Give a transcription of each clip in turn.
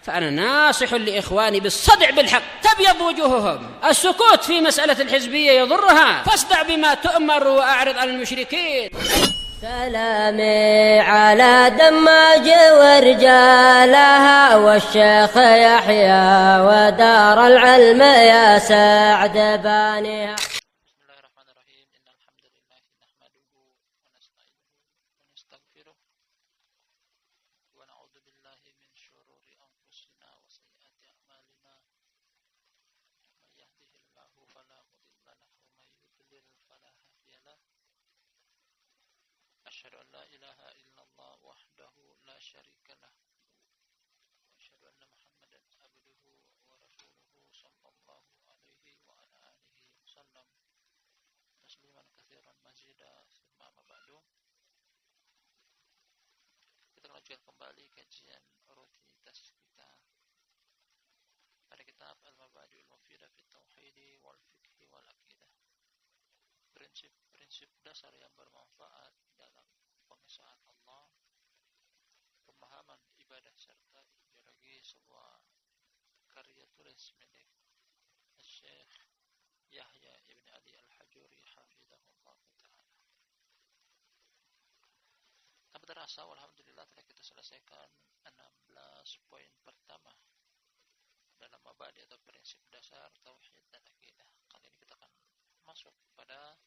فأنا ناصح لإخواني بالصدع بالحق، تبيض وجوههم. السكوت في مسألة الحزبية يضرها، فاصدع بما تؤمر وأعرض عن المشركين. سلامي على دماج ورجالها والشيخ يحيى ودار العلم يا سعد بانيها. بسم الله الرحمن الرحيم. إن الحمد لله نحمده ونستعينه ونستغفره ونعوذ بالله من شرور أنفسنا وسيئات أعمالنا. من يهده الله فلا مضل له ومن يضلل فلا هادي له. أشهد أن لا إله إلا الله وحده لا شريك له وأشهد أن محمدا عبده ورسوله صلى الله عليه وعلى آله وسلم تسليما كثيرا مزيدا. ثم أما بعد, kita lanjutkan kembali kajian rutinitas kita pada kitab Al-Mabadi'ul Mufidah fi Tauhidi wal Fiqhi wal Aqidah, prinsip-prinsip dasar yang bermanfaat dalam pengesahan Allah, pemahaman ibadah serta ideologi, sebuah karya tulis milik Syekh Yahya ibn Ali al-Hajuri hafizahullah ta'ala. Tanpa terasa, alhamdulillah telah kita selesaikan 16 poin pertama dalam mabadi atau prinsip dasar tauhid dan akidah. Kali ini kita akan masuk pada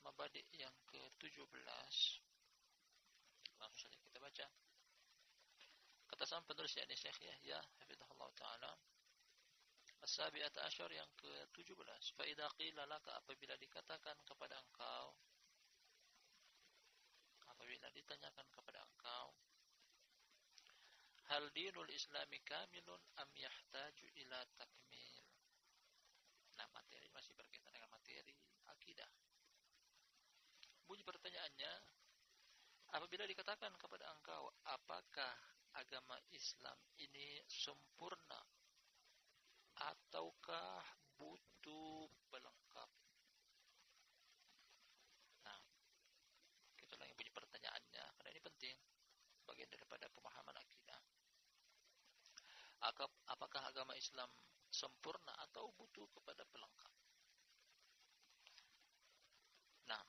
mabadi yang ke-17. Langsung saja kita baca. Kata sang penulis yakni Syekh Yahya hafizahullah ta'ala, as-sabi'ata asyar yang ke-17. Fa idza qila laka, apabila dikatakan kepada engkau, apabila ditanyakan kepada engkau, hal dinul islami kamilun am yahtaju ila takmil. Nah, materi masih berkaitan dengan materi akidah. Bunyi pertanyaannya, apabila dikatakan kepada engkau, apakah agama Islam ini sempurna ataukah butuh pelengkap? Nah, kita ulangi bunyi pertanyaannya karena ini penting, bagian daripada pemahaman akidah. Apakah agama Islam sempurna atau butuh kepada pelengkap? Nah,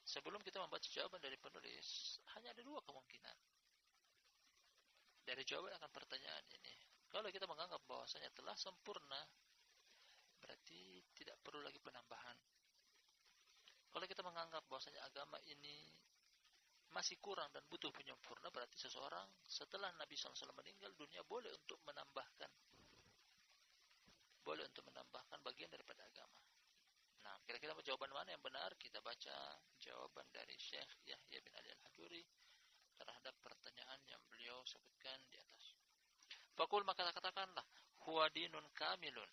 sebelum kita membaca jawaban dari penulis, hanya ada dua kemungkinan dari jawaban akan pertanyaan ini. Kalau kita menganggap bahwasanya telah sempurna, berarti tidak perlu lagi penambahan. Kalau kita menganggap bahwasanya agama ini masih kurang dan butuh penyempurna, berarti seseorang setelah Nabi SAW meninggal dunia boleh untuk menambahkan bagian daripada agama. Nah, kira-kira jawaban mana yang benar? Kita baca jawaban dari Syekh Yahya bin Ali al-Hajuri terhadap pertanyaan yang beliau sebutkan di atas. Faqul, maka katakanlah, huwa dinun kamilun.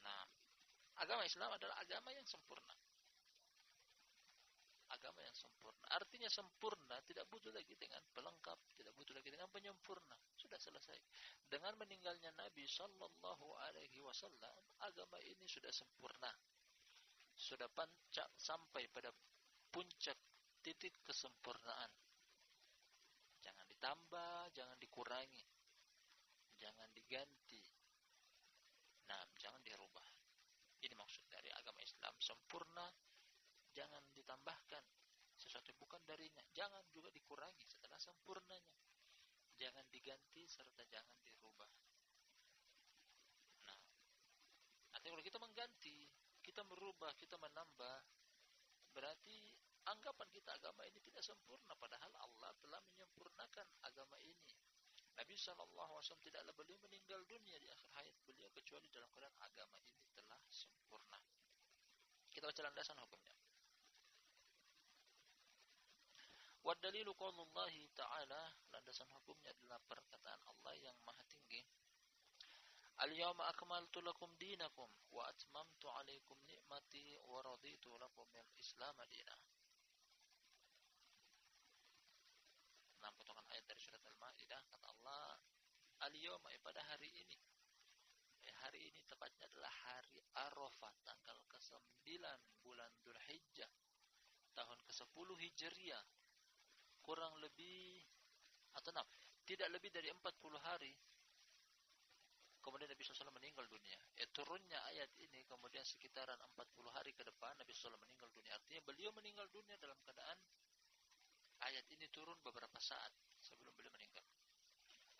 Nah, agama Islam adalah agama yang sempurna. Agama yang sempurna. Artinya sempurna, tidak butuh lagi dengan pelengkap, tidak butuh lagi dengan penyempurna. Sudah selesai. Dengan meninggalnya Nabi sallallahu alaihi wasallam, agama ini sudah sempurna. Sudah sampai pada puncak titik kesempurnaan. Jangan ditambah, jangan dikurangi, jangan diganti. Nah, jangan dirubah. Ini maksud dari agama Islam sempurna. Jangan ditambahkan sesuatu bukan darinya, jangan juga dikurangi setelah sempurnanya, jangan diganti serta jangan dirubah. Nah, artinya kalau kita mengganti, kita merubah, kita menambah, berarti anggapan kita agama ini tidak sempurna, padahal Allah telah menyempurnakan agama ini. Nabi SAW tidaklah beliau meninggal dunia di akhir hayat beliau kecuali dalam keadaan agama ini telah sempurna. Kita baca landasan hukumnya. Wa dalilu qaulullahi ta'ala, landasan hukumnya adalah perkataan Allah yang maha tinggi. Al-yawma akmaltu lakum dinakum wa atmamtu alaikum ni'mati wa raditu lakum al-islam madinah. Nah, potongan ayat dari surat Al-Maidah, kata Allah, al-yawma, pada hari ini. Hari ini tepatnya adalah hari Arafah, tanggal ke-9 bulan Dzulhijjah, tahun ke-10 Hijriah. Kurang lebih, atau tidak lebih dari 40 hari. Kemudian Nabi SAW meninggal dunia. Turunnya ayat ini kemudian sekitaran 40 hari ke depan Nabi SAW meninggal dunia. Artinya beliau meninggal dunia dalam keadaan ayat ini turun beberapa saat sebelum beliau meninggal.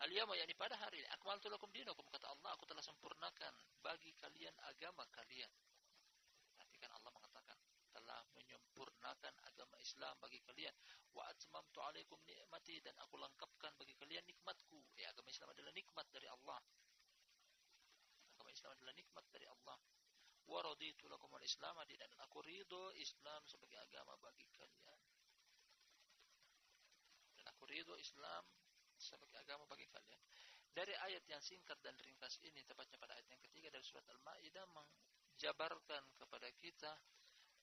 Al-yawma, yakni pada hari ini, akmaltu lakum dinakum, kata Allah, aku telah sempurnakan bagi kalian agama kalian. Perhatikan, Allah mengatakan telah menyempurnakan agama Islam bagi kalian. Wa atmamtu alaikum ni'mati, dan aku lengkapkan bagi kalian nikmatku. Agama Islam adalah nikmat dari Allah. Agama Islam adalah nikmat dari Allah. Wa raditu lakum al-Islam dinan, dan aku ridho Islam sebagai agama bagi kalian. Dan aku ridho Islam sebagai agama bagi kalian. Dari ayat yang singkat dan ringkas ini, tepatnya pada ayat yang ketiga dari surat Al-Maidah, menjabarkan kepada kita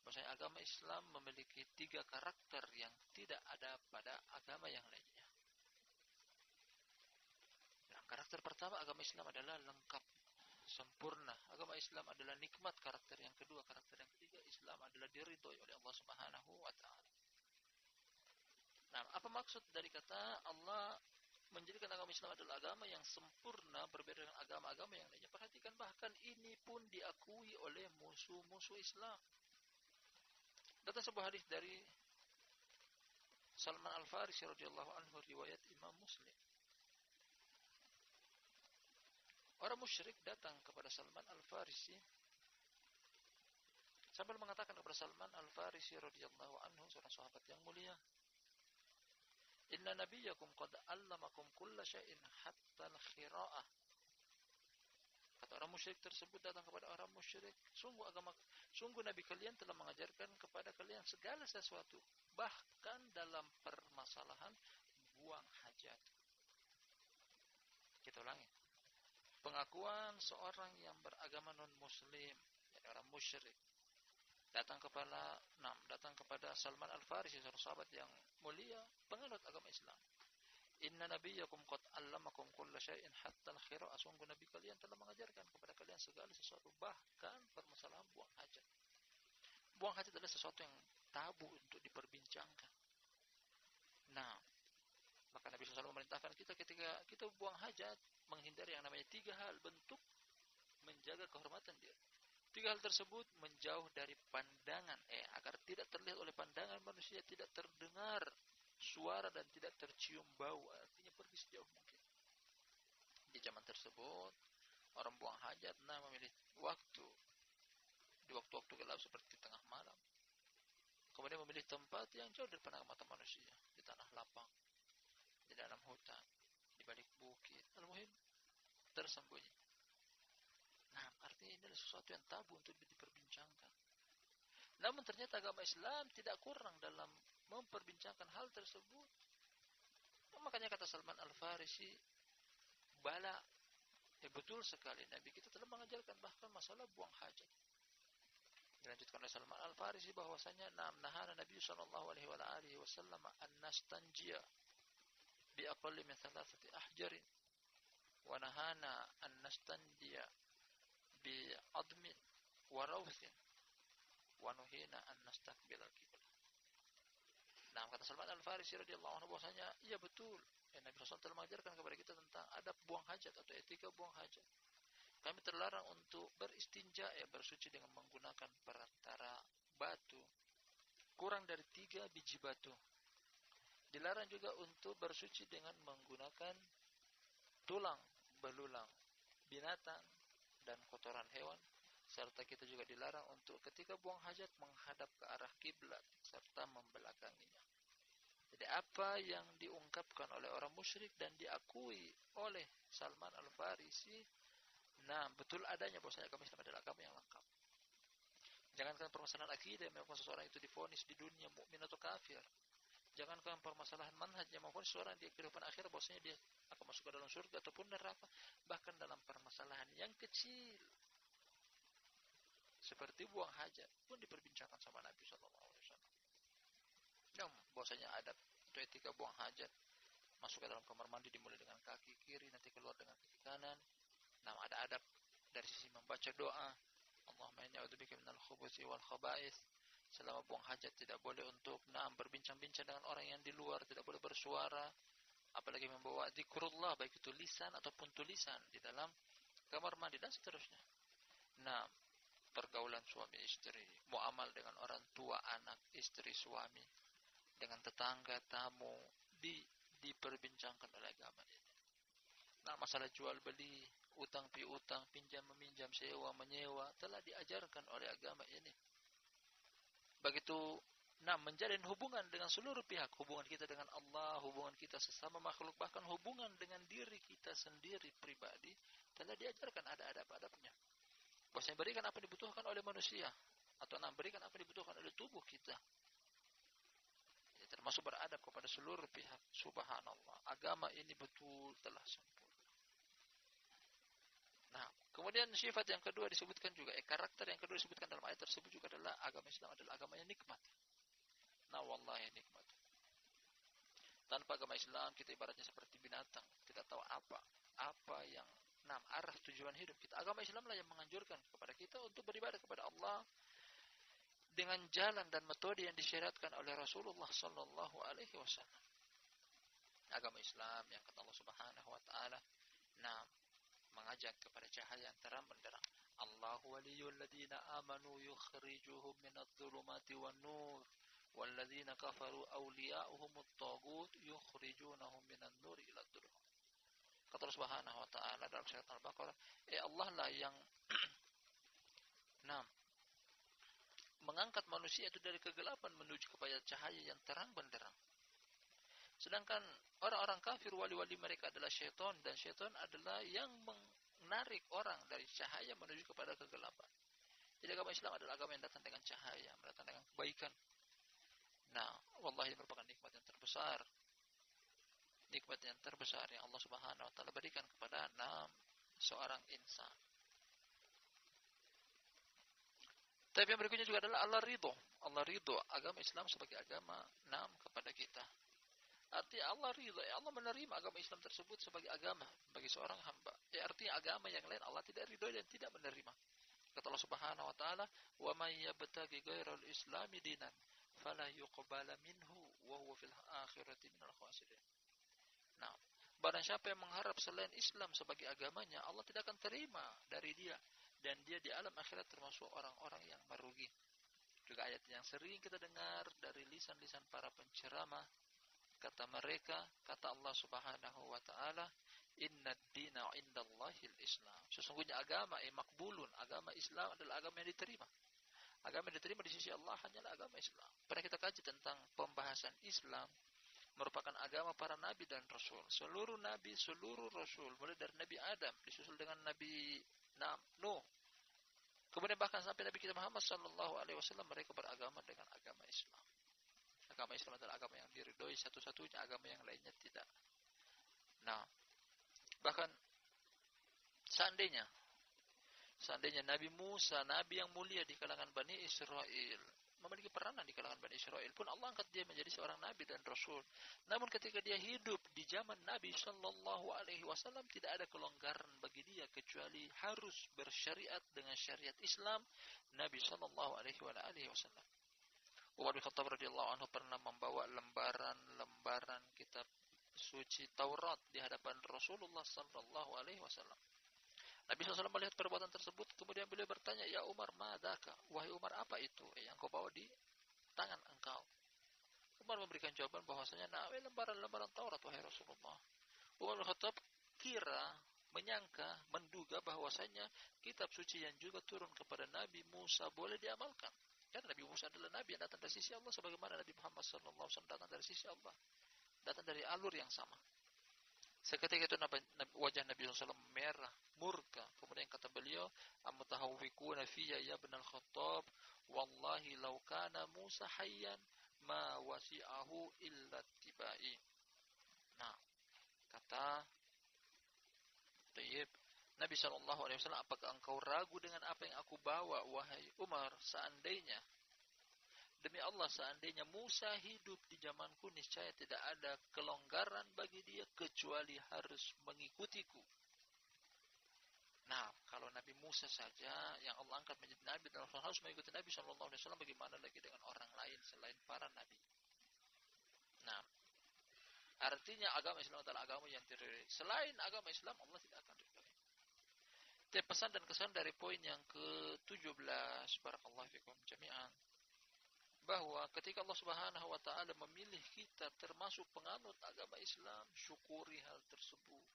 bahwasanya agama Islam memiliki 3 karakter yang tidak ada pada agama yang lainnya. Nah, karakter pertama, agama Islam adalah lengkap, sempurna. Agama Islam adalah nikmat, karakter yang kedua. Karakter yang ketiga, Islam adalah diridhoi oleh Allah Subhanahu wa taala. Nah, apa maksud dari kata Allah menjadikan agama Islam adalah agama yang sempurna, berbeda dengan agama-agama yang lainnya? Perhatikan, bahkan ini pun diakui oleh musuh-musuh Islam. Datang sebuah hadis dari Salman Al-Farisi radhiyallahu anhu, riwayat Imam Muslim. Orang musyrik datang kepada Salman Al-Farisi sambil mengatakan kepada Salman Al-Farisi radhiyallahu anhu, seorang sahabat yang mulia, "Inna nabiyyakum qad 'allamakum kulla syai'in hatta al-khira'ah." Kata orang musyrik tersebut datang kepada orang musyrik, sungguh nabi kalian telah mengajarkan kepada kalian segala sesuatu, bahkan dalam permasalahan buang hajat. Kita ulangi. Pengakuan seorang yang beragama non-muslim, yakni orang musyrik, datang kepada Salman Al-Farisi, seorang sahabat yang mulia, penganut agama Islam. Inna nabiyyakum qad 'allamakum kulla syai'in hatta al-khira'ah. Sungguh nabi kalian telah mengajarkan kepada kalian segala sesuatu, bahkan permasalahan buang hajat. Buang hajat adalah sesuatu yang tabu untuk diperbincangkan. Nah, maka Nabi SAW memerintahkan kita ketika kita buang hajat, menghindari yang namanya 3 hal bentuk menjaga kehormatan diri. 3 hal tersebut: menjauh dari pandangan, agar tidak terlihat oleh pandangan manusia, tidak terdengar suara, dan tidak tercium bau. Artinya pergi sejauh mungkin. Di zaman tersebut, orang buang hajat memilih waktu, di waktu-waktu gelap seperti tengah malam. Kemudian memilih tempat yang jauh dari pandangan mata manusia, di tanah lapang, di dalam hutan, di balik bukit, al-muhim tersembunyi. Nah, artinya ini adalah sesuatu yang tabu untuk diperbincangkan. Namun ternyata agama Islam tidak kurang dalam memperbincangkan hal tersebut. Makanya kata Salman Al-Farisi, bala, betul sekali, Nabi kita telah mengajarkan bahkan masalah buang hajat. Dilanjutkan oleh Salman Al-Farisi bahwasanya nahana Nabi sallallahu alaihi wasallam an nastanjiya bi aqalli min 3 ahjarin wa nahana an nastanjiya bi admin wa rawthin wa nuhina an nastaqbil al-qiblah. Nah, kata Salman Al-Farisi radhiyallahu anhu bahwasanya iya betul, Nabi SAW telah mengajarkan kepada kita tentang adab buang hajat atau etika buang hajat. Kami terlarang untuk beristinja, bersuci dengan menggunakan perantara batu kurang dari 3 biji batu. Dilarang juga untuk bersuci dengan menggunakan tulang belulang binatang dan kotoran hewan. Serta kita juga dilarang untuk ketika buang hajat menghadap ke arah kiblat serta membelakanginya. Jadi apa yang diungkapkan oleh orang musyrik dan diakui oleh Salman Al-Farisi, betul adanya bahwasanya agama Islam adalah agama yang lengkap. Jangankan permasalahan akidah yang menyebabkan seseorang itu divonis di dunia mukmin atau kafir. Jangankan permasalahan manhaj yang memvonis seseorang di kehidupan akhir bahwasanya dia akan masuk ke dalam surga ataupun neraka. Bahkan dalam permasalahan yang kecil seperti buang hajat pun diperbincangkan sama Nabi SAW. Bahwasanya adab atau etika buang hajat, masuk ke dalam kamar mandi dimulai dengan kaki kiri, nanti keluar dengan kaki kanan. Ada adab dari sisi membaca doa, Allahumma inni a'udzubika minal khubuthi wal khaba'ith. Selama buang hajat tidak boleh untuk berbincang-bincang dengan orang yang di luar, tidak boleh bersuara apalagi membawa zikrullah, baik itu lisan ataupun tulisan di dalam kamar mandi dan seterusnya. Nah, pergaulan suami istri, muamal dengan orang tua, anak, istri, suami, dengan tetangga, tamu, diperbincangkan oleh agama ini. Nah, masalah jual beli, utang piutang, pinjam meminjam, sewa menyewa telah diajarkan oleh agama ini. Begitu, nah, menjalin hubungan dengan seluruh pihak, hubungan kita dengan Allah, hubungan kita sesama makhluk, bahkan hubungan dengan diri kita sendiri pribadi telah diajarkan ada adab-adabnya. Bahwasanya berikan apa yang dibutuhkan oleh manusia, atau berikan apa yang dibutuhkan oleh tubuh kita. Ya, termasuk beradab kepada seluruh pihak. Subhanallah, agama ini betul telah sempurna. Nah, kemudian sifat yang kedua disebutkan juga, karakter yang kedua disebutkan dalam ayat tersebut juga adalah agama Islam adalah agama yang nikmat. Nah, wallahi nikmat. Tanpa agama Islam kita ibaratnya seperti binatang, tidak tahu apa yang arah tujuan hidup kita. Agama Islam lah yang menganjurkan kepada kita untuk beribadah kepada Allah dengan jalan dan metode yang disyariatkan oleh Rasulullah sallallahu alaihi wasallam. Agama Islam yang kata Allah Subhanahu wa taala, mengajak kepada cahaya yang terang benderang. Allahu waliyul ladzina amanu yukhrijuhum minadh dhulumati wan nur wal ladzina kafaru awliya'uhumut taghut yukhrijunahum minan nuri ila dhulumat. Kata Allah Subhanahu wa taala dalam surat Al-Baqarah, Allah lah yang mengangkat manusia itu dari kegelapan menuju kepada cahaya yang terang benderang. Sedangkan orang-orang kafir, wali-wali mereka adalah syaitan, dan syaitan adalah yang menarik orang dari cahaya menuju kepada kegelapan. Jadi agama Islam adalah agama yang datang dengan cahaya, datang dengan kebaikan. Nah, wallahi merupakan nikmat yang terbesar. Nikmat yang terbesar yang Allah Subhanahu wa taala berikan kepada seorang insan. Tapi yang berikutnya juga adalah Allah ridho. Allah ridho agama Islam sebagai agama kepada kita. Artinya Allah ridho, Allah menerima agama Islam tersebut sebagai agama bagi seorang hamba. Artinya agama yang lain Allah tidak ridho dan tidak menerima. Kata Allah Subhanahu wa taala, "Wa may yabtaghi ghairal islami dinan fala yuqbala minhu wa huwa fil akhirati minal khasirin." Nah, barang siapa yang mengharap selain Islam sebagai agamanya, Allah tidak akan terima dari dia, dan dia di alam akhirat termasuk orang-orang yang merugi. Juga ayat yang sering kita dengar dari lisan-lisan para penceramah, kata mereka, kata Allah Subhanahu wa taala, "Innad dina 'indallahil Islam." Sesungguhnya agama makbulun, agama Islam adalah agama yang diterima. Agama yang diterima di sisi Allah hanyalah agama Islam. Pernah kita kaji tentang pembahasan Islam merupakan agama para nabi dan rasul. Seluruh nabi, seluruh rasul, mulai dari Nabi Adam disusul dengan Nabi Nuh. Kemudian bahkan sampai Nabi kita Muhammad sallallahu alaihi wasallam, mereka beragama dengan agama Islam. Agama Islam adalah agama yang diridhoi satu-satunya, agama yang lainnya tidak. Nah, bahkan seandainya Nabi Musa, nabi yang mulia di kalangan Bani Israel, memiliki peranan di kalangan Bani Israel pun, Allah angkat dia menjadi seorang nabi dan rasul. Namun ketika dia hidup di zaman Nabi sallallahu alaihi wasallam, tidak ada kelonggaran bagi dia kecuali harus bersyariat dengan syariat Islam Nabi sallallahu alaihi wasallam. Umar bin Khattab radhiyallahu anhu pernah membawa lembaran kitab suci Taurat di hadapan Rasulullah sallallahu alaihi wasallam. Nabi SAW melihat perbuatan tersebut, kemudian beliau bertanya, "Ya Umar, madaka?" Wahai Umar, apa itu yang kau bawa di tangan engkau? Umar memberikan jawaban bahwasanya, lembaran-lembaran Taurat, wahai Rasulullah. Umar bin Khattab menyangka, menduga bahwasanya kitab suci yang juga turun kepada Nabi Musa boleh diamalkan. Karena Nabi Musa adalah Nabi yang datang dari sisi Allah, sebagaimana Nabi Muhammad SAW datang dari sisi Allah, datang dari alur yang sama. Seketika itu wajah Nabi SAW merah, murka. Kemudian kata beliau, "Amutahawwikuna fiyya ya ibn al-Khattab, wallahi law kana Musa hayyan ma wasi'ahu illa tibai." Nah, kata Nabi SAW, "Apakah engkau ragu dengan apa yang aku bawa, wahai Umar? Seandainya, demi Allah, seandainya Musa hidup di zamanku, niscaya tidak ada kelonggaran bagi dia kecuali harus mengikutiku." Nah, kalau Nabi Musa saja yang Allah angkat menjadi Nabi dan harus mengikuti Nabi SAW, bagaimana lagi dengan orang lain selain para Nabi? Nah, Artinya agama Islam adalah agama yang diridhoi. Selain agama Islam, Allah tidak akan ridhoi. Itu pesan dan kesan dari poin yang ke-17. Barakallahu fikum jami'an. Bahwa ketika Allah Subhanahu wa taala memilih kita termasuk penganut agama Islam, syukuri hal tersebut.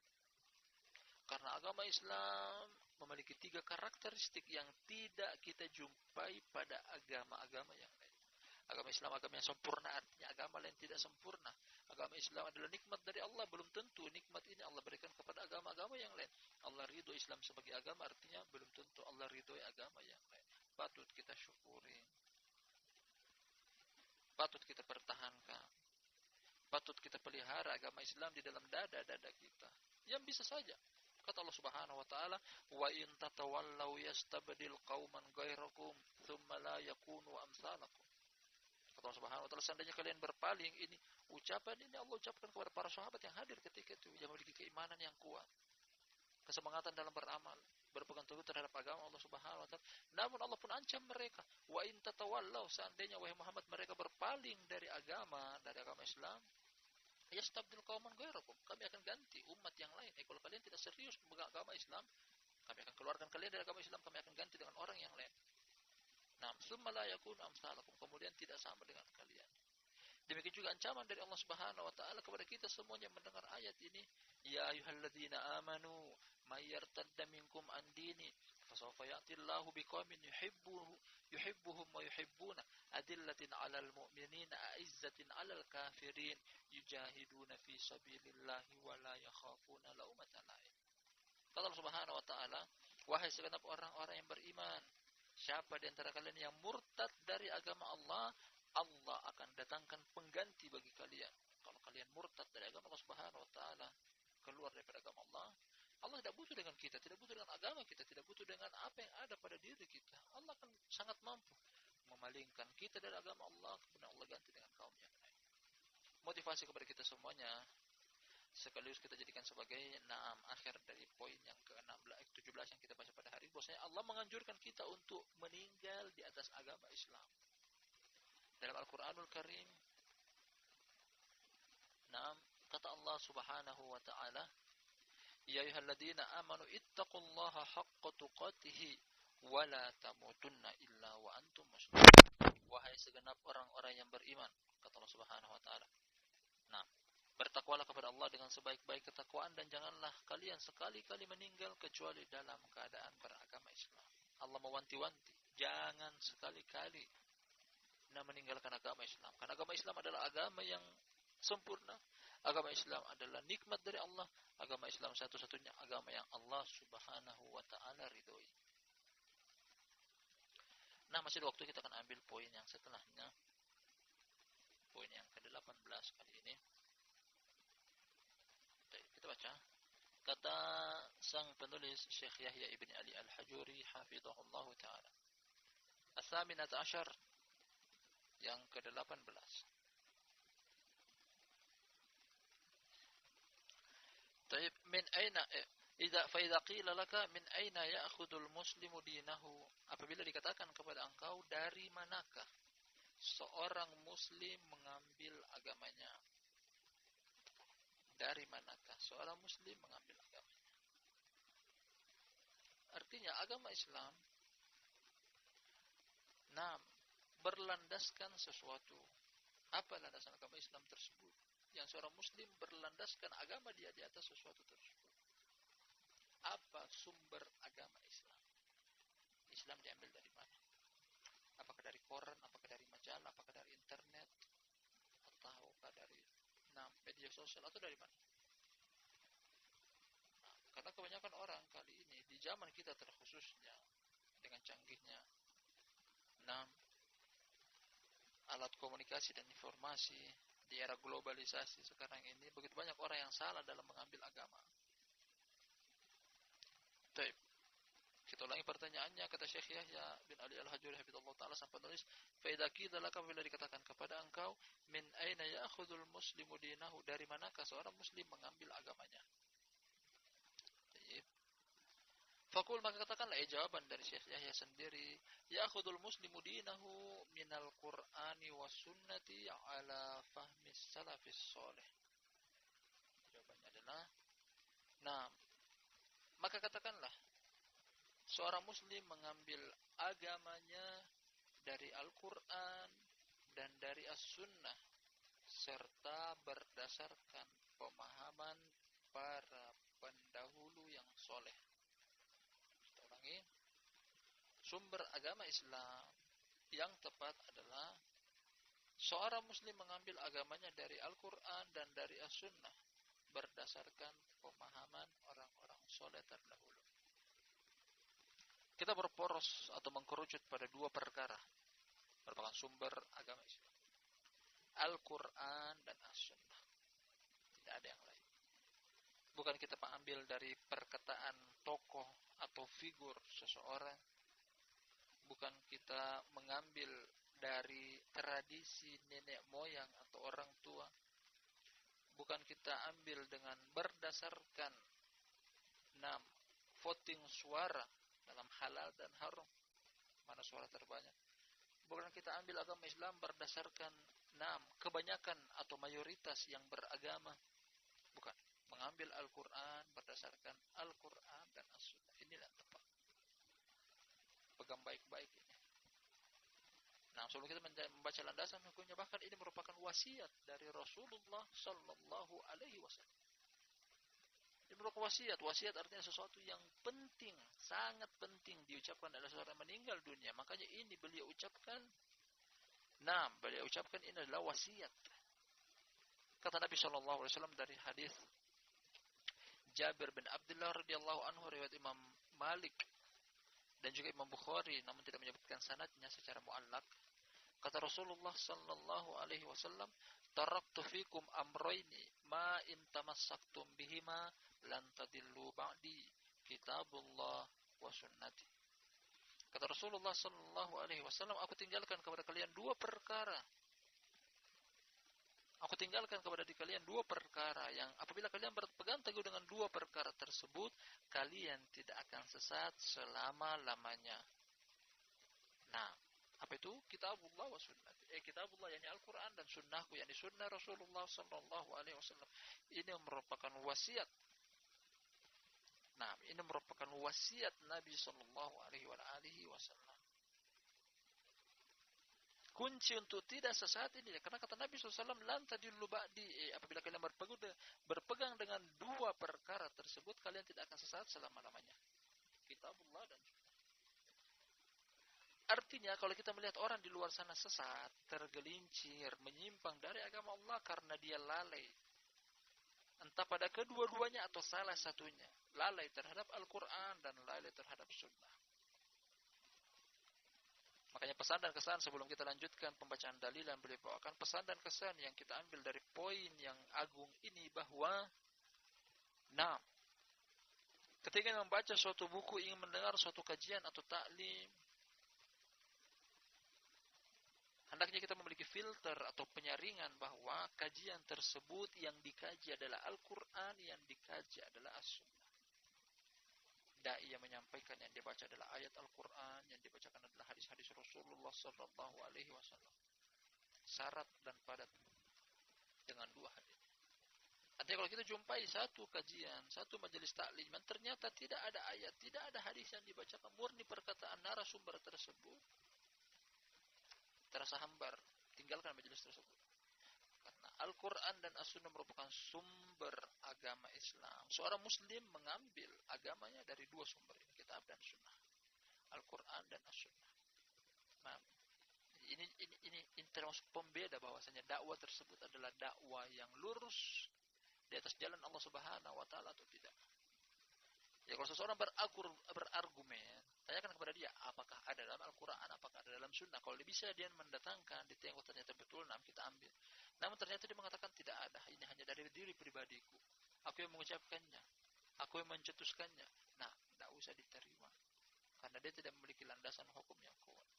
Karena agama Islam memiliki 3 karakteristik yang tidak kita jumpai pada agama-agama yang lain. Agama Islam agama yang sempurna, artinya agama lain tidak sempurna. Agama Islam adalah nikmat dari Allah, belum tentu nikmat ini Allah berikan kepada agama-agama yang lain. Allah ridho Islam sebagai agama, artinya belum tentu Allah ridhoi agama yang lain. Patut kita syukuri, patut kita pertahankan, patut kita pelihara agama Islam di dalam dada-dada kita. Yang bisa saja, kata Allah Subhanahu wa taala, "Wa in tatawallaw yastabdil qauman ghairakum tsumma la yakunu amsalakum." Kata Allah Subhanahu wa taala, seandainya kalian berpaling, ini ucapan ini Allah ucapkan kepada para sahabat yang hadir ketika itu, yang memiliki keimanan yang kuat, kesemangatan dalam beramal, berpegang teguh terhadap agama Allah Subhanahu wa taala. Namun Allah pun ancam mereka, "Wa in tatawallaw," seandainya wahai Muhammad mereka berpaling dari agama Islam, yastabdil qauman ghairakum, kami akan ganti umat yang lain. Kalau kalian tidak serius memegang agama Islam, kami akan keluarkan kalian dari agama Islam, kami akan ganti dengan orang yang lain. Nah, summa la yakunu amsalakum, kemudian tidak sama dengan kalian. Demikian juga ancaman dari Allah Subhanahu wa taala kepada kita semuanya mendengar ayat ini, ya ayyuhalladzina amanu may yartadda minkum an dini fasawfa ya'ti Allahu biqaumin yuhibbuhum wa yuhibbuna adillatin 'alal mu'minina a'izzatin 'alal kafirin yujahiduna fi sabilillahi wa la yakhafuna laumata laim. Kata Allah Subhanahu wa taala, wahai segenap orang-orang yang beriman, siapa di antara kalian yang murtad dari agama Allah, Allah akan datangkan pengganti bagi kalian. Kalau kalian murtad dari agama Allah Subhanahu wa taala, keluar dari agama Allah, Allah tidak butuh dengan kita, tidak butuh dengan agama kita, tidak butuh dengan apa yang ada pada diri kita. Allah akan sangat mampu memalingkan kita dari agama Allah, kemudian Allah ganti dengan kaum yang lain. Motivasi kepada kita semuanya, sekaligus kita jadikan sebagai akhir dari poin yang ke-17 yang kita baca pada hari ini, bahwasanya Allah menganjurkan kita untuk meninggal di atas agama Islam. Dalam Al-Qur'anul Karim, kata Allah Subhanahu wa taala, ya ayyuhalladzina amanu ittaqullaha haqqa tuqatih wa la tamutunna illa wa antum muslimun. Wahai segenap orang-orang yang beriman, kata Allah Subhanahu wa taala. Bertakwalah kepada Allah dengan sebaik-baik ketakwaan dan janganlah kalian sekali-kali meninggal kecuali dalam keadaan beragama Islam. Allah mewanti-wanti, jangan sekali-kali meninggalkan agama Islam. Karena agama Islam adalah agama yang sempurna. Agama Islam adalah nikmat dari Allah. Agama Islam satu-satunya agama yang Allah Subhanahu wa taala ridhoi. Masih ada waktu, kita akan ambil poin yang setelahnya. Poin yang ke-18 kali ini. Kita baca. Kata sang penulis Syekh Yahya ibn Ali al-Hajuri hafizahullah ta'ala, As-saminata asyar, yang ke-18. Taib, min aina fa idza qila laka min aina ya'khudul muslimu dinahu, apabila dikatakan kepada engkau dari manakah seorang muslim mengambil agamanya. Dari manakah seorang muslim mengambil agamanya? Artinya agama Islam berlandaskan sesuatu. Apa landasan agama Islam tersebut? Yang seorang muslim berlandaskan agama dia di atas sesuatu tersebut. Apa sumber agama Islam? Islam diambil dari mana? Apakah dari koran, apakah dari majalah, apakah dari internet, ataukah dari media sosial, atau dari mana? Karena kebanyakan orang kali ini di zaman kita terkhususnya dengan canggihnya alat komunikasi dan informasi di era globalisasi sekarang ini, begitu banyak orang yang salah dalam mengambil agama. Baik. Kita ulangi pertanyaannya, kata Syekh Yahya bin Ali al-Hajuri hafizallahu taala sampai nulis, fa idza qila laka, bila dikatakan kepada engkau, min aina ya'khudul muslimu dinahu, dari manakah seorang muslim mengambil agamanya? Baik. Faqul, maka katakanlah jawaban dari Syekh Yahya sendiri, ya'khudul muslimu dinahu minal qur'ani was sunnati ala fahmi salafis salih. Nah, maka katakanlah seorang muslim mengambil agamanya dari Al-Quran dan dari As-Sunnah serta berdasarkan pemahaman para pendahulu yang soleh. Kita ulangi, sumber agama Islam yang tepat adalah seorang muslim mengambil agamanya dari Al-Quran dan dari As-Sunnah berdasarkan pemahaman orang-orang soleh terdahulu. Kita berporos atau mengkerucut pada dua perkara merupakan sumber agama Islam, Al-Quran dan As-Sunnah. Tidak ada yang lain. Bukan kita mengambil dari perkataan tokoh atau figur seseorang. Bukan kita mengambil dari tradisi nenek moyang atau orang tua. Bukan kita ambil dengan berdasarkan voting suara dalam halal dan haram, mana suara terbanyak. Bukan kita ambil agama Islam berdasarkan kebanyakan atau mayoritas yang beragama. Bukan. Mengambil Al-Quran berdasarkan Al-Quran dan As-Sunnah. Inilah yang tepat. Pegang baik-baik ini. Nah, sebelum kita membaca landasan hukumnya, bahkan ini merupakan wasiat dari Rasulullah Sallallahu Alaihi Wasallam. Ini merupakan wasiat. Wasiat artinya sesuatu yang penting, sangat penting diucapkan oleh seorang meninggal dunia. Makanya ini beliau ucapkan. Beliau ucapkan ini adalah wasiat. Kata Nabi Sallallahu Alaihi Wasallam dari hadis Jabir bin Abdullah radhiyallahu anhu, riwayat Imam Malik dan juga Imam Bukhari, namun tidak menyebutkan sanadnya secara muallaq. Kata Rasulullah Sallallahu Alaihi Wasallam, taraktu fikum amroini ma in tamassaktum bihima lan tadillu ba'di kitabullah wa sunnati. Kata Rasulullah Sallallahu Alaihi Wasallam, aku tinggalkan kepada kalian dua perkara. Aku tinggalkan kepada kalian dua perkara yang apabila kalian berpegang teguh dengan dua perkara tersebut, kalian tidak akan sesat selama-lamanya. Nah, apa itu? Kitabullah wa sunnati. Kitabullah yakni Al-Quran dan sunnahku yakni sunnah Rasulullah Sallallahu Alaihi Wasallam. Ini merupakan wasiat. Ini merupakan wasiat Nabi Sallallahu Alaihi Wasallam. Kunci untuk tidak sesat ini, karena kata Nabi SAW, lan tadillu ba'di, apabila kalian berpegang dengan dua perkara tersebut, kalian tidak akan sesat selama-lamanya. Kitabullah dan sunnah. Artinya, kalau kita melihat orang di luar sana sesat, tergelincir, menyimpang dari agama Allah karena dia lalai, entah pada kedua-duanya atau salah satunya, lalai terhadap Al-Quran dan lalai terhadap sunnah. Makanya pesan dan kesan sebelum kita lanjutkan pembacaan dalil yang beliau bawakan, pesan dan kesan yang kita ambil dari poin yang agung ini bahwa ketika membaca suatu buku, ingin mendengar suatu kajian atau taklim, hendaknya kita memiliki filter atau penyaringan bahwa kajian tersebut yang dikaji adalah Al-Quran, yang dikaji adalah As-Sunnah. Dai yang menyampaikan yang dibaca adalah ayat Al-Quran, yang dibacakan adalah hadis-hadis Rasulullah Sallallahu Alaihi Wasallam. Syarat dan padat dengan dua hadis. Artinya kalau kita jumpai satu kajian, satu majelis taklim, ternyata tidak ada ayat, tidak ada hadis yang dibacakan, murni perkataan narasumber tersebut, terasa hambar, tinggalkan majelis tersebut. Karena Al-Quran dan As-Sunnah merupakan sumber agama Islam. Seorang Muslim mengambil agamanya dari dua sumber ini, kitab dan Sunnah, Al-Quran dan As-Sunnah. Ini termasuk pembeda bahwasanya dakwah tersebut adalah dakwah yang lurus di atas jalan Allah Subhanahu Wa Taala atau tidak. Ya, kalau seseorang berargumen, tanyakan kepada dia, apakah ada dalam Al-Quran, apakah ada dalam Sunnah. Kalau dia bisa dia mendatangkan, ditengok ternyata betul, kita ambil. Namun ternyata dia mengatakan tidak ada, ini hanya dari diri pribadiku. Aku yang mengucapkannya, aku yang mencetuskannya. Tidak usah diterima, karena dia tidak memiliki landasan hukum yang kuat.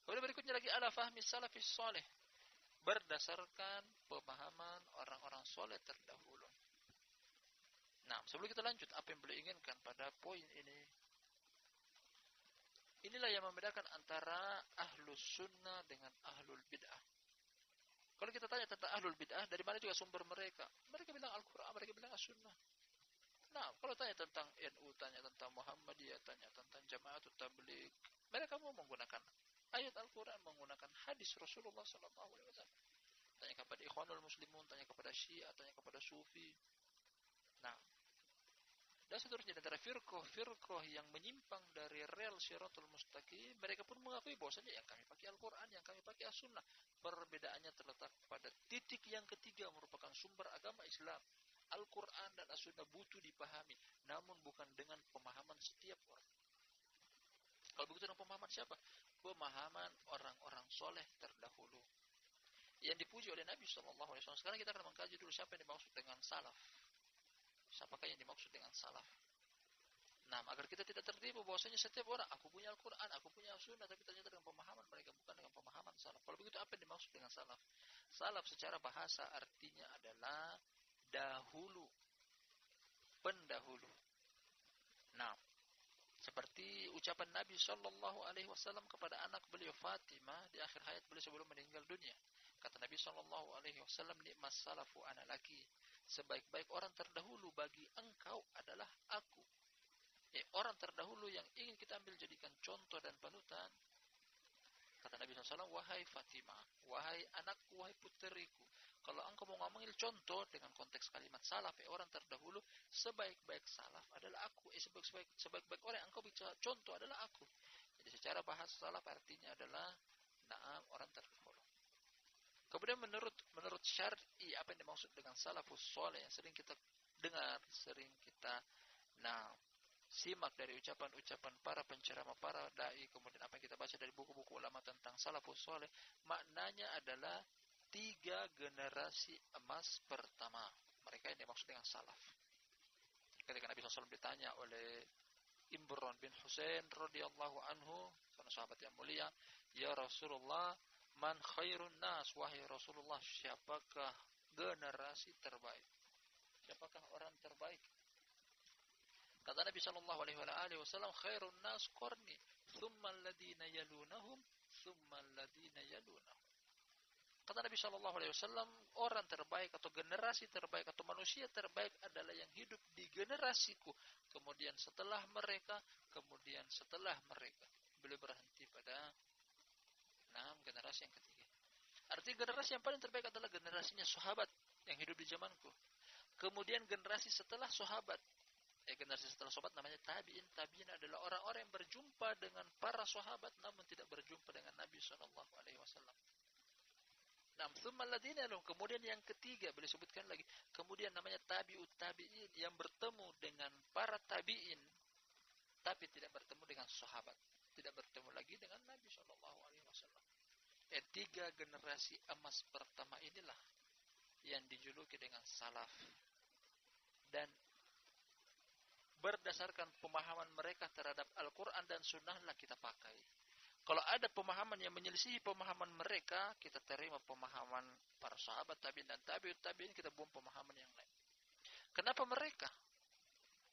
Kemudian berikutnya lagi, ala fahmi salafis soleh, berdasarkan pemahaman orang-orang soleh terdahulu. Sebelum kita lanjut, apa yang beliau inginkan pada poin ini? Inilah yang membedakan antara ahlus sunnah dengan ahlul bid'ah. Kalau kita tanya tentang ahlul bid'ah, dari mana juga sumber mereka? Mereka bilang Al-Quran, mereka bilang As-Sunnah. Nah, kalau tanya tentang NU, tanya tentang Muhammadiyah, tanya tentang Jamaatul Tabligh, mereka mau menggunakan ayat Al-Quran, menggunakan hadis Rasulullah SAW. Tanya kepada Ikhwanul Muslimun, tanya kepada Syiah, tanya kepada Sufi. Nah, dan seterusnya antara firqah yang menyimpang dari rel Shiratul Mustaqim, mereka pun mengakui bahwasanya yang kami pakai Al-Quran, yang kami pakai As-Sunnah. Perbedaannya terletak pada titik yang ketiga, merupakan sumber agama Islam. Al-Quran dan As-Sunnah butuh dipahami, namun bukan dengan pemahaman setiap orang. Kalau begitu dengan pemahaman siapa? Pemahaman orang-orang soleh terdahulu yang dipuji oleh Nabi SAW. Sekarang kita akan mengkaji dulu siapa yang dimaksud dengan salaf. Siapakah yang dimaksud dengan salaf? Nah, agar kita tidak tertipu bahwasanya setiap orang, aku punya Al-Quran, aku punya As-Sunnah, tapi ternyata dengan pemahaman mereka bukan dengan pemahaman salaf. Kalau begitu apa yang dimaksud dengan salaf? Salaf secara bahasa artinya adalah dahulu, pendahulu. Nah, seperti ucapan Nabi Shallallahu Alaihi Wasallam kepada anak beliau Fatimah di akhir hayat beliau sebelum meninggal dunia. Kata Nabi Shallallahu Alaihi Wasallam, nikmat salafu ana laki. Sebaik-baik orang terdahulu bagi engkau adalah aku. Orang terdahulu yang ingin kita ambil jadikan contoh dan panutan. Kata Nabi SAW, wahai Fatimah, wahai anakku, wahai puteriku, kalau engkau mau ngambil contoh dengan konteks kalimat salaf, orang terdahulu, sebaik-baik salaf adalah aku. Sebaik-baik orang yang engkau bicara contoh adalah aku. Jadi secara bahasa salaf artinya adalah naam, orang terdahulu. Kemudian menurut syar'i, apa yang dimaksud dengan salafus soleh yang sering kita dengar, sering kita simak dari ucapan-ucapan para penceramah, para dai, kemudian apa yang kita baca dari buku-buku ulama tentang salafus soleh, maknanya adalah 3 generasi emas pertama. Mereka yang dimaksud dengan salaf. Ketika Nabi SAW ditanya oleh Imran bin Husain radhiyallahu anhu, seorang sahabat yang mulia, ya Rasulullah, man khairun nas, wahai Rasulullah, siapakah generasi terbaik? Siapakah orang terbaik? Kata Nabi sallallahu alaihi wasallam, khairun nas qarni, thumma alladhina yalunahum, thumma alladhina yalunahum. Kata Nabi sallallahu alaihi wasallam, orang terbaik atau generasi terbaik atau manusia terbaik adalah yang hidup di generasiku. Kemudian setelah mereka, kemudian setelah mereka. Beliau berhenti pada generasi yang ketiga. Artinya generasi yang paling terbaik adalah generasinya sahabat yang hidup di zamanku. Kemudian generasi setelah sahabat, generasi setelah sahabat namanya tabi'in. Tabi'in adalah orang-orang yang berjumpa dengan para sahabat namun tidak berjumpa dengan Nabi sallallahu alaihi wasallam. Kemudian yang ketiga boleh sebutkan lagi. Kemudian namanya tabi'ut tabi'in, yang bertemu dengan para tabi'in tapi tidak bertemu dengan sahabat, tidak bertemu lagi dengan Nabi sallallahu alaihi wasallam. 3 generasi emas pertama inilah yang dijuluki dengan salaf. Dan berdasarkan pemahaman mereka terhadap Al-Quran dan Sunnah lah kita pakai. Kalau ada pemahaman yang menyelisihi pemahaman mereka, kita terima pemahaman para sahabat tabi'in dan tabi'ut tabi'in, kita buang pemahaman yang lain. Kenapa mereka?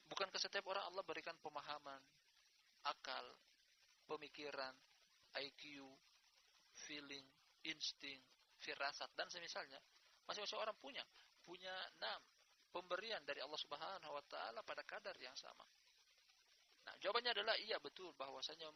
Bukankah setiap orang Allah berikan pemahaman, akal, pemikiran, IQ, feeling, insting, firasat dan semisalnya. Masing-masing orang punya pemberian dari Allah Subhanahu wa taala pada kadar yang sama. Nah, jawabannya adalah iya, betul bahwasanya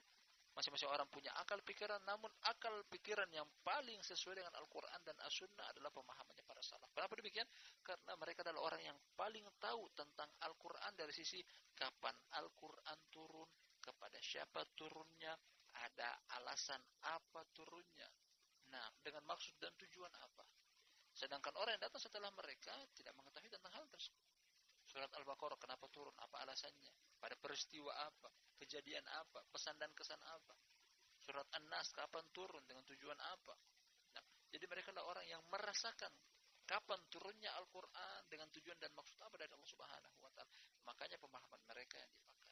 masing-masing orang punya akal pikiran, namun akal pikiran yang paling sesuai dengan Al-Quran dan As-Sunnah adalah pemahamannya para salaf. Kenapa demikian? Karena mereka adalah orang yang paling tahu tentang Al-Quran dari sisi kapan Al-Quran turun, kepada siapa turunnya, ada alasan apa turunnya. Nah, dengan maksud dan tujuan apa. Sedangkan orang yang datang setelah mereka tidak mengetahui tentang hal tersebut. Surat Al-Baqarah kenapa turun, apa alasannya, pada peristiwa apa, kejadian apa, pesan dan kesan apa. Surat An-Nas kapan turun, dengan tujuan apa. Nah, jadi mereka adalah orang yang merasakan kapan turunnya Al-Quran, dengan tujuan dan maksud apa dari Allah Subhanahu wa taala. Makanya pemahaman mereka yang dipakai.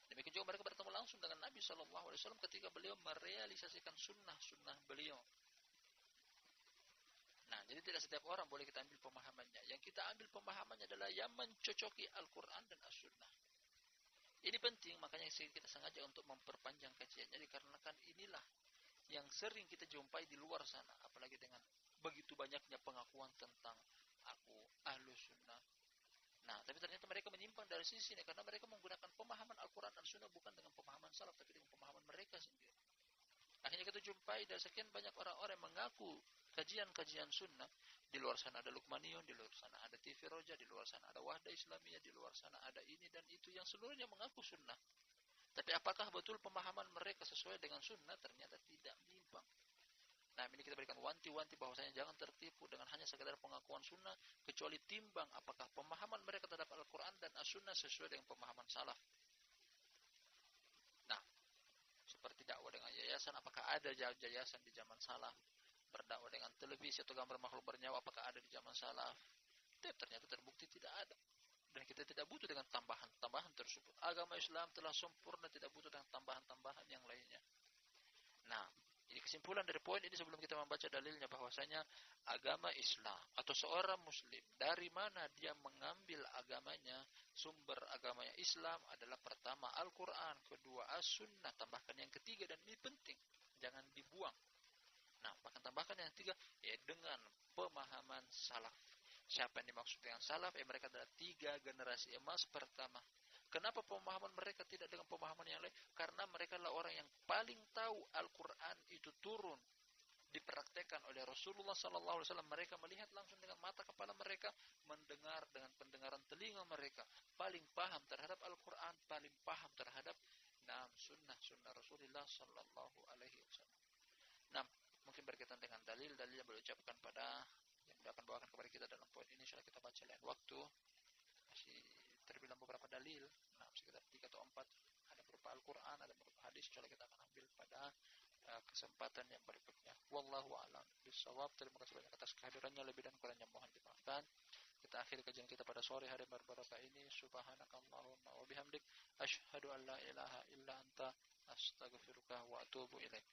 Demikian juga mereka bertemu langsung dengan Nabi SAW ketika beliau merealisasikan sunnah beliau. Nah, jadi tidak setiap orang boleh kita ambil pemahamannya. Yang kita ambil pemahamannya adalah yang mencocoki Al-Quran dan As-Sunnah. Ini penting, makanya kita sengaja untuk memperpanjang kajiannya, dikarenakan inilah yang sering kita jumpai di luar sana, apalagi dengan begitu banyaknya pengakuan tentang aku Ahlus Sunnah. Nah, tapi ternyata mereka menyimpang dari sisi ini karena mereka menggunakan pemahaman Al-Quran dan Sunnah bukan dengan pemahaman salaf, tapi dengan pemahaman mereka sendiri. Akhirnya kita jumpai dari sekian banyak orang-orang yang mengaku kajian-kajian Sunnah. Di luar sana ada Lukmanion, di luar sana ada TV Roja, di luar sana ada Wahda Islamiyah, di luar sana ada ini dan itu yang seluruhnya mengaku Sunnah. Tapi apakah betul pemahaman mereka sesuai dengan Sunnah? Ternyata tidak menyimpang. Nah, ini kita berikan wanti-wanti bahwasanya jangan tertipu dengan hanya sekedar pengakuan Sunnah, kecuali timbang apakah pemahaman mereka terhadap Al-Quran dan As-Sunnah sesuai dengan pemahaman salaf. Nah, seperti dakwah dengan yayasan, apakah ada yayasan di zaman salaf? Berdakwah dengan televisi atau gambar makhluk bernyawa, apakah ada di zaman salaf? Ternyata terbukti tidak ada. Dan kita tidak butuh dengan tambahan-tambahan tersebut. Agama Islam telah sempurna, tidak butuh dengan tambahan-tambahan yang lainnya. Nah, ini kesimpulan dari poin ini sebelum kita membaca dalilnya bahwasanya agama Islam atau seorang muslim dari mana dia mengambil agamanya, sumber agamanya Islam adalah pertama Al-Quran, kedua As-Sunnah, tambahkan yang ketiga dan ini penting, jangan dibuang. Nah, bahkan tambahkan yang ketiga dengan pemahaman salaf. Siapa yang dimaksud dengan salaf? Mereka adalah 3 generasi emas pertama. Kenapa pemahaman mereka tidak dengan pemahaman yang lain? Karena mereka adalah orang yang paling tahu Al-Quran itu turun, dipraktekkan oleh Rasulullah SAW. Mereka melihat langsung dengan mata kepala mereka, mendengar dengan pendengaran telinga mereka, paling paham terhadap Al-Quran, paling paham terhadap sunnah Rasulullah SAW. Nah, mungkin berkaitan dengan dalil-dalil yang boleh ucapkan pada yang akan bawakan kepada kita dalam poin ini, insya Allah kita baca lain waktu. Masih terbilang beberapa dalil, sekitar 3 atau 4, ada berupa Al-Quran, ada berupa hadis. Insya Allah kita akan ambil pada kesempatan yang berikutnya. Wallahu a'lam bishawab. Terima kasih banyak atas kehadirannya, lebih dan kurangnya mohon dimaafkan. Kita akhiri kajian kita pada sore hari berbarakah ini. Subhanakallahumma wa bihamdik, asyhadu an la ilaha illa anta, astaghfiruka wa atubu ilaik.